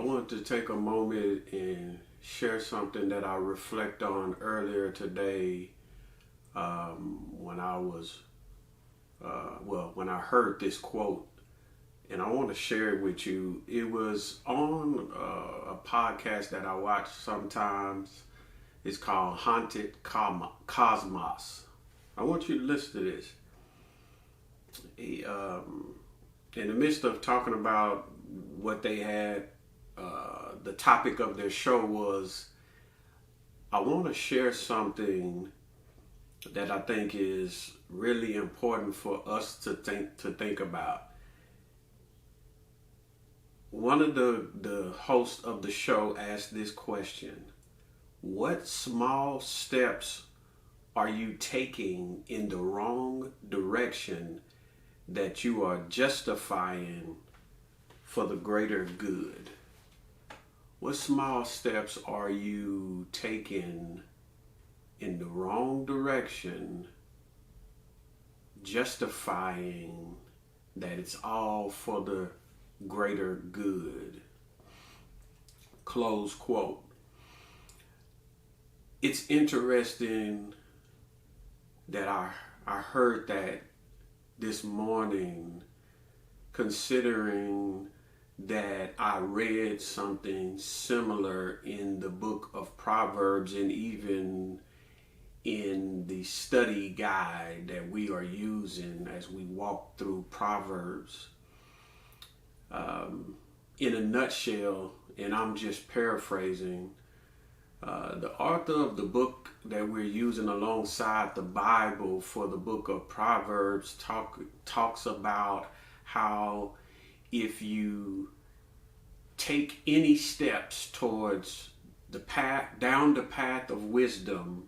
want to take a moment and share something that I reflect on earlier today when I was, when I heard this quote, and I want to share it with you. It was on a podcast that I watch sometimes. It's called Haunted Cosmos. I want you to listen to this. In the midst of talking about what they had, the topic of their show was, I want to share something that I think is really important for us to think about. One of the hosts of the show asked this question: what small steps are you taking in the wrong direction that you are justifying for the greater good? What small steps are you taking in the wrong direction, justifying that it's all for the greater good? Close quote. It's interesting that I heard that this morning, considering that I read something similar in the book of Proverbs and even in the study guide that we are using as we walk through Proverbs. In a nutshell, and I'm just paraphrasing, the author of the book that we're using alongside the Bible for the book of Proverbs talks about how if you take any steps towards the path, down the path of wisdom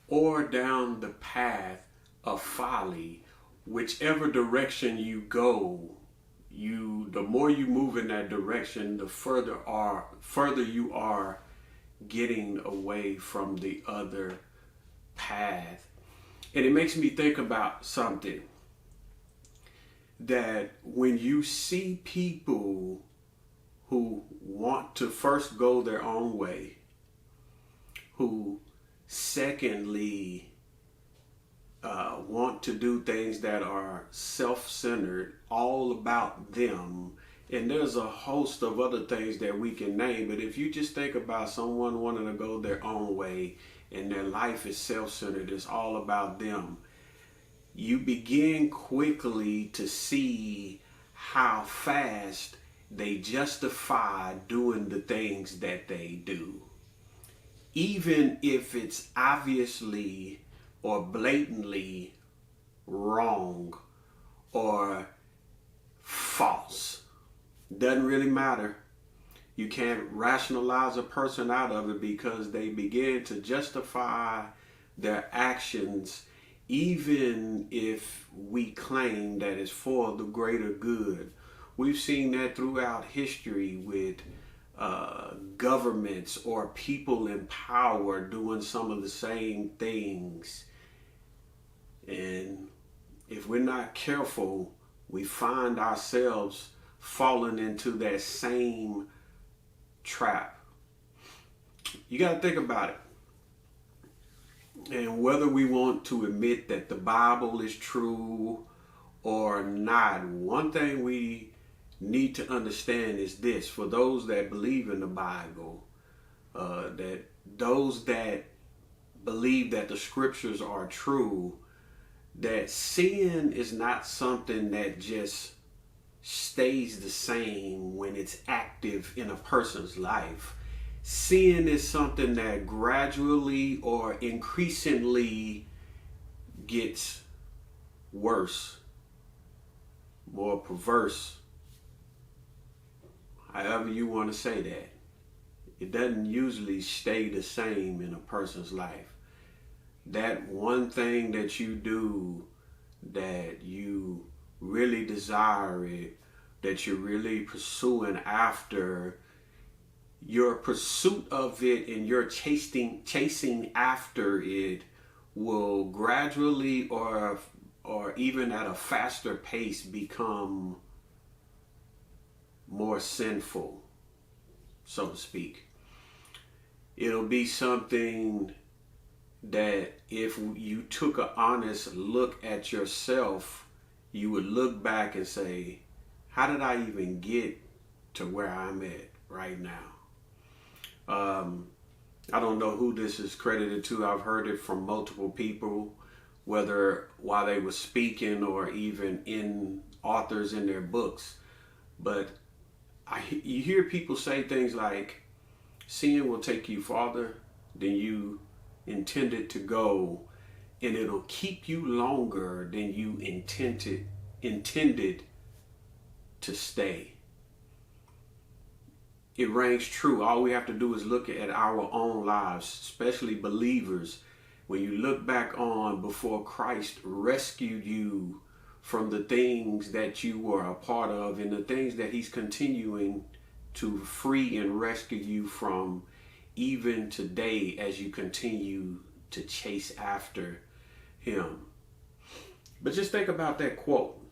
or down the path of folly, whichever direction you go, the more you move in that direction, the further you are getting away from the other path. And it makes me think about something, that when you see people who want to first go their own way, who secondly want to do things that are self-centered, all about them, and there's a host of other things that we can name, but if you just think about someone wanting to go their own way and their life is self-centered, it's all about them, you begin quickly to see how fast they justify doing the things that they do. Even if it's obviously or blatantly wrong or false. Doesn't really matter. You can't rationalize a person out of it because they begin to justify their actions, even if we claim that it's for the greater good. We've seen that throughout history with governments or people in power doing some of the same things. And if we're not careful, we find ourselves falling into that same trap. You got to think about it. And whether we want to admit that the Bible is true or not, one thing we need to understand is this: for those that believe in the Bible, that those that believe that the scriptures are true, that sin is not something that just stays the same when it's active in a person's life. Sin is something that gradually or increasingly gets worse, more perverse, however you want to say that. It doesn't usually stay the same in a person's life. That one thing that you do that you really desire it, that you're really pursuing after, your pursuit of it and your chasing after it will gradually or even at a faster pace become more sinful. so to speak. It'll be something that if you took an honest look at yourself, you would look back and say, how did I even get to where I'm at right now? I don't know who this is credited to. I've heard it from multiple people, whether while they were speaking or even in authors in their books. But you hear people say things like, sin will take you farther than you intended to go, and it'll keep you longer than you intended to stay. It rings true. All we have to do is look at our own lives, especially believers. When you look back on before Christ rescued you from the things that you were a part of and the things that he's continuing to free and rescue you from even today as you continue to chase after him. But just think about that quote.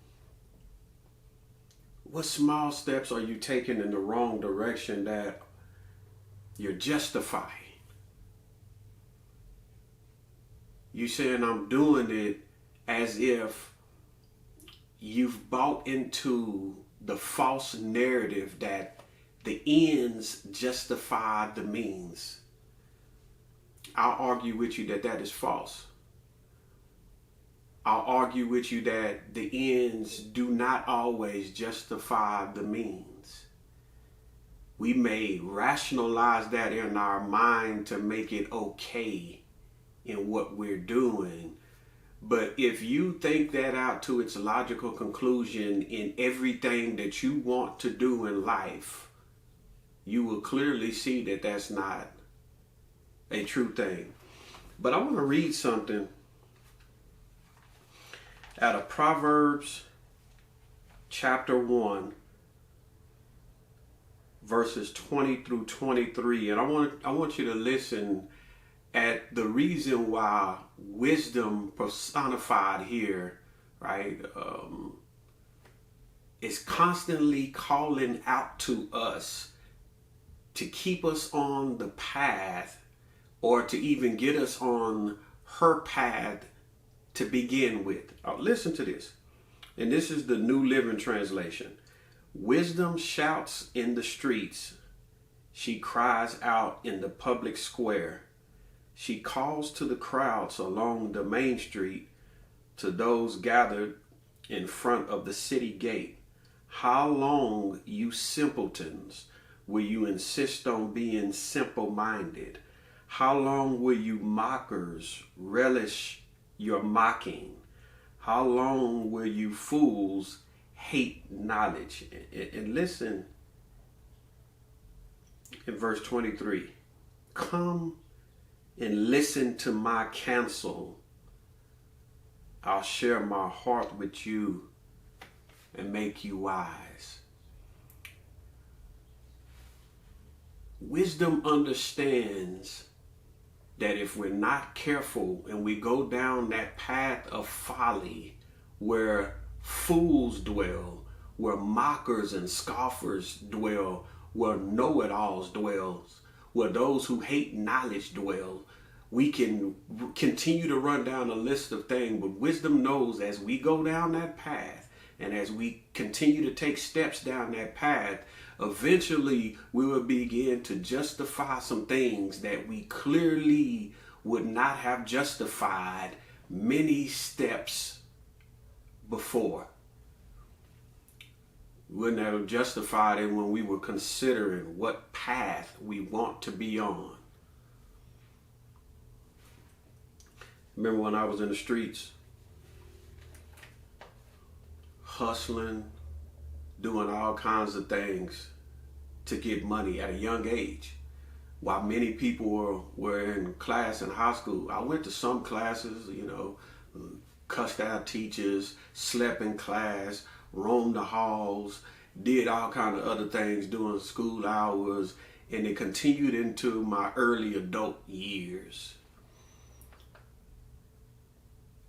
What small steps are you taking in the wrong direction that you're justifying? You saying I'm doing it as if you've bought into the false narrative that the ends justify the means. I'll argue with you that that is false. I'll argue with you that the ends do not always justify the means. We may rationalize that in our mind to make it okay in what we're doing. But if you think that out to its logical conclusion in everything that you want to do in life, you will clearly see that that's not a true thing. But I want to read something out of Proverbs chapter 1, verses 20 through 23. And I want you to listen at the reason why wisdom personified here, right, is constantly calling out to us to keep us on the path, or to even get us on her path to begin with. Listen to this. And this is the New Living Translation. Wisdom shouts in the streets. She cries out in the public square. She calls to the crowds along the main street, to those gathered in front of the city gate. How long, you simpletons, will you insist on being simple-minded? How long will you mockers relish your mocking? How long will you fools hate knowledge? And listen in verse 23. Come and listen to my counsel. I'll share my heart with you and make you wise. Wisdom understands that if we're not careful and we go down that path of folly where fools dwell, where mockers and scoffers dwell, where know-it-alls dwells, where those who hate knowledge dwell, we can continue to run down a list of things. But wisdom knows as we go down that path and as we continue to take steps down that path, eventually we will begin to justify some things that we clearly would not have justified many steps before. We wouldn't have justified it when we were considering what path we want to be on. Remember when I was in the streets, hustling, doing all kinds of things to get money at a young age. While many people were in class in high school, I went to some classes, cussed out teachers, slept in class, roamed the halls, did all kind of other things during school hours, and it continued into my early adult years.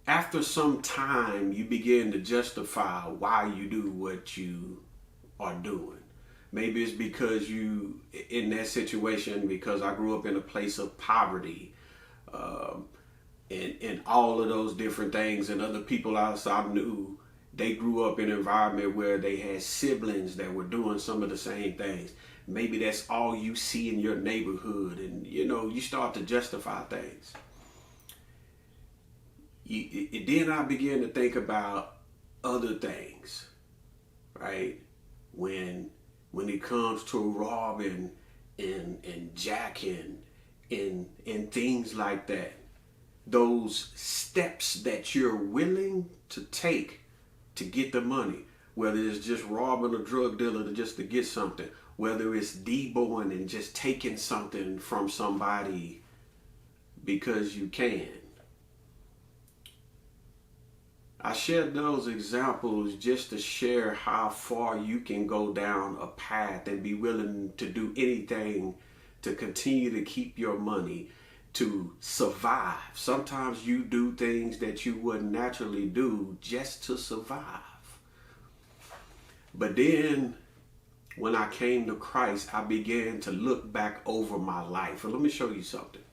After some time, you begin to justify why you do what you are doing. Maybe it's because you in that situation, because I grew up in a place of poverty, and all of those different things, and other people else I knew, they grew up in an environment where they had siblings that were doing some of the same things. Maybe that's all you see in your neighborhood, and you start to justify things. Then I began to think about other things, right? When it comes to robbing and jacking and things like that, those steps that you're willing to take to get the money, whether it's just robbing a drug dealer just to get something, whether it's deboing and just taking something from somebody because you can. I shared those examples just to share how far you can go down a path and be willing to do anything to continue to keep your money, to survive. Sometimes you do things that you wouldn't naturally do just to survive. But then when I came to Christ, I began to look back over my life. And let me show you something.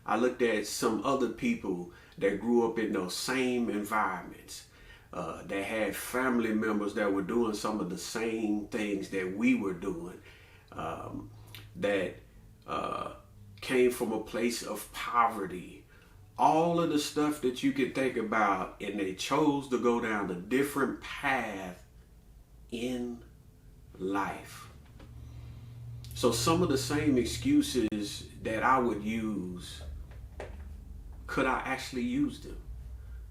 I looked at some other people that grew up in those same environments, that had family members that were doing some of the same things that we were doing, that came from a place of poverty, all of the stuff that you could think about, and they chose to go down a different path in life. So some of the same excuses that I would use, could I actually use them?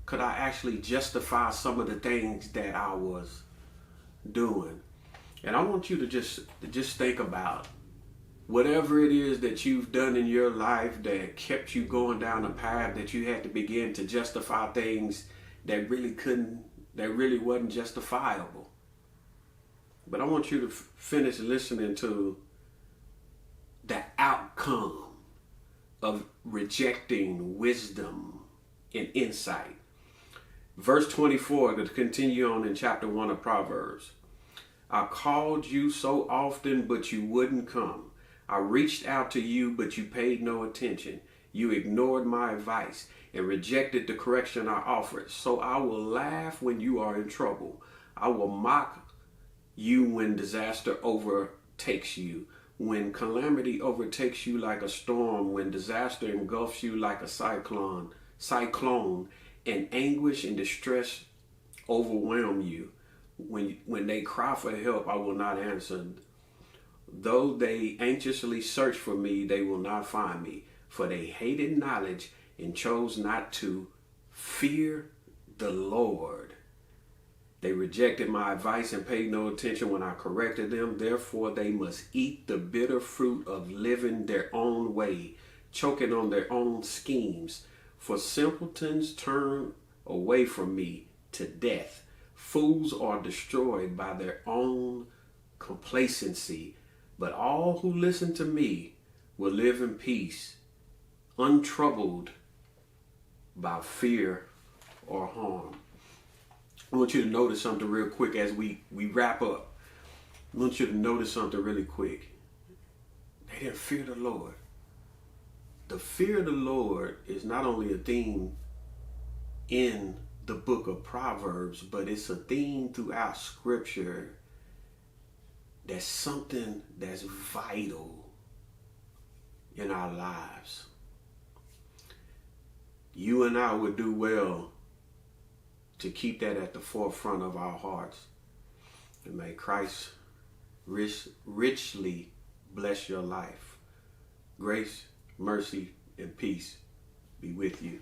Could I actually justify some of the things that I was doing? And I want you to just think about whatever it is that you've done in your life that kept you going down a path that you had to begin to justify things that really wasn't justifiable. But I want you to finish listening to the outcome of rejecting wisdom and insight. Verse 24, to continue on in chapter 1 of Proverbs. I called you so often, but you wouldn't come. I reached out to you, but you paid no attention. You ignored my advice and rejected the correction I offered. So I will laugh when you are in trouble. I will mock you when disaster overtakes you. When calamity overtakes you like a storm, when disaster engulfs you like a cyclone, and anguish and distress overwhelm you. When they cry for help, I will not answer. Though they anxiously search for me, they will not find me. For they hated knowledge and chose not to fear the Lord. They rejected my advice and paid no attention when I corrected them. Therefore, they must eat the bitter fruit of living their own way, choking on their own schemes. For simpletons turn away from me to death. Fools are destroyed by their own complacency. But all who listen to me will live in peace, untroubled by fear or harm. I want you to notice something real quick as we wrap up. I want you to notice something really quick. They didn't fear the Lord. The fear of the Lord is not only a theme in the book of Proverbs, but it's a theme throughout Scripture. That's something that's vital in our lives. You and I would do well to keep that at the forefront of our hearts. And may Christ richly bless your life. Grace, mercy, and peace be with you.